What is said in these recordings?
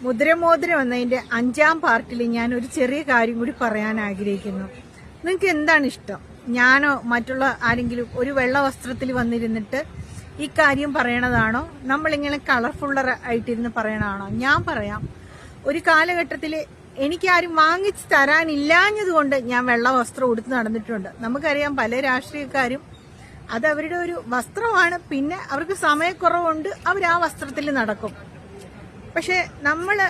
മുദ്രമോതിരം എന്നതിന്റെ 5ാം പാർട്ടിൽ ഞാൻ ഒരു ചെറിയ കാര്യം കൂടി പറയാൻ ആഗ്രഹിക്കുന്നു. നിങ്ങൾക്ക് എന്താണ് ഇഷ്ടം? ഞാനോ മറ്റുള്ള ആരെങ്കിലും ഒരു വെള്ള വസ്ത്രത്തിൽ വന്നിരുന്നിട്ട് ഈ കാര്യം പറയണതാണോ, നമ്മളിങ്ങനെ കളർഫുള്ളർ ആയിട്ടിരുന്ന് പറയണതാണോ? ഞാൻ പറയാം, ഒരു കാലഘട്ടത്തിൽ എനിക്കാരും വാങ്ങിച്ചു തരാനില്ലാഞ്ഞതുകൊണ്ട് ഞാൻ വെള്ള വസ്ത്രം ഉടുത്ത് നടന്നിട്ടുണ്ട്. നമുക്കറിയാം, പല രാഷ്ട്രീയക്കാരും അത് അവരുടെ ഒരു വസ്ത്രമാണ്, പിന്നെ അവർക്ക് സമയക്കുറവുണ്ട്, അവർ ആ വസ്ത്രത്തിൽ നടക്കും. പക്ഷെ നമ്മള്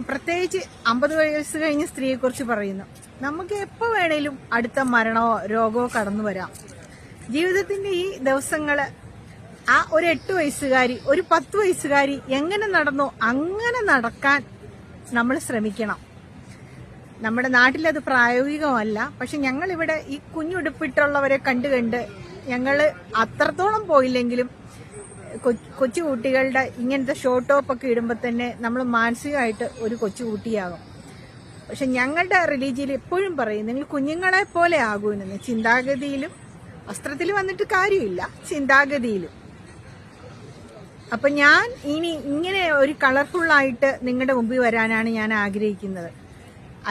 പ്രത്യേകിച്ച് 50 വയസ്സ് കഴിഞ്ഞ സ്ത്രീയെക്കുറിച്ച് പറയുന്നു. നമുക്ക് എപ്പോ വേണേലും അടുത്ത മരണമോ രോഗമോ കടന്നു വരാം. ജീവിതത്തിന്റെ ഈ ദിവസങ്ങള് ആ ഒരു 8 വയസ്സുകാരി, ഒരു 10 വയസ്സുകാരി എങ്ങനെ നടന്നോ അങ്ങനെ നടക്കാൻ നമ്മൾ ശ്രമിക്കണം. നമ്മുടെ നാട്ടിലത് പ്രായോഗികമല്ല. പക്ഷെ ഞങ്ങളിവിടെ ഈ കുഞ്ഞുടുപ്പിട്ടുള്ളവരെ കണ്ട് ഞങ്ങള് അത്രത്തോളം പോയില്ലെങ്കിലും കൊച്ചുകുട്ടികളുടെ ഇങ്ങനത്തെ ഷോർട്ട് ടോപ്പൊക്കെ ഇടുമ്പോൾ തന്നെ നമ്മൾ മാനസികമായിട്ട് ഒരു കൊച്ചുകുട്ടിയാകും. പക്ഷെ ഞങ്ങളുടെ റിലീജിയൻ എപ്പോഴും പറയും, നിങ്ങൾ കുഞ്ഞുങ്ങളെ പോലെ ആകൂന്ന്. ചിന്താഗതിയിലും വസ്ത്രത്തിൽ വന്നിട്ട് കാര്യമില്ല, ചിന്താഗതിയിലും. അപ്പൊ ഞാൻ ഇനി ഇങ്ങനെ ഒരു കളർഫുള്ളായിട്ട് നിങ്ങളുടെ മുമ്പിൽ വരാനാണ് ഞാൻ ആഗ്രഹിക്കുന്നത്.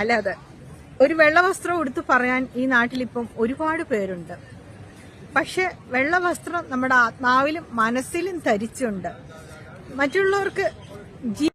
അല്ലാതെ ഒരു വെള്ള വസ്ത്രം എടുത്ത് പറയാൻ ഈ നാട്ടിലിപ്പം ഒരുപാട് പേരുണ്ട്. പക്ഷെ വെള്ള വസ്ത്രം നമ്മുടെ ആത്മാവിലും മനസ്സിലും ധരിച്ചുണ്ട്. മറ്റുള്ളവർക്ക്